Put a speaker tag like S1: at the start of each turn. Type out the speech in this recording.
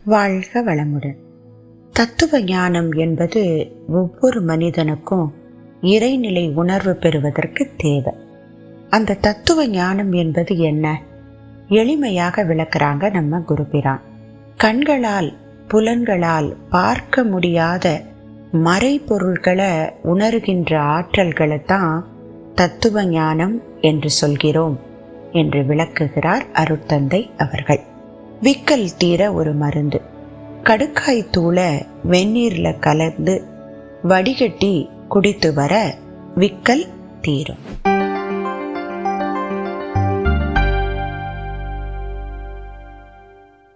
S1: வாழ்க வளமுடன். தத்துவ ஞானம் என்பது ஒவ்வொரு மனிதனுக்கும் இறைநிலை உணர்வு பெறுவதற்கு தேவை. அந்த தத்துவ ஞானம் என்பது என்ன? எளிமையாக விளக்குறாங்க நம்ம குருபிரான். கண்களால் புலன்களால் பார்க்க முடியாத மறைபொருள்களை உணர்கின்ற ஆற்றல்களை தான் தத்துவ ஞானம் என்று சொல்கிறோம் என்று விளக்குகிறார் அருட்தந்தை அவர்கள். விக்கல் தீர ஒரு மருந்து. கடுக்காய் தூளை வெந்நீரில் கலந்து வடிகட்டி குடித்து வர விக்கல் தீரும்.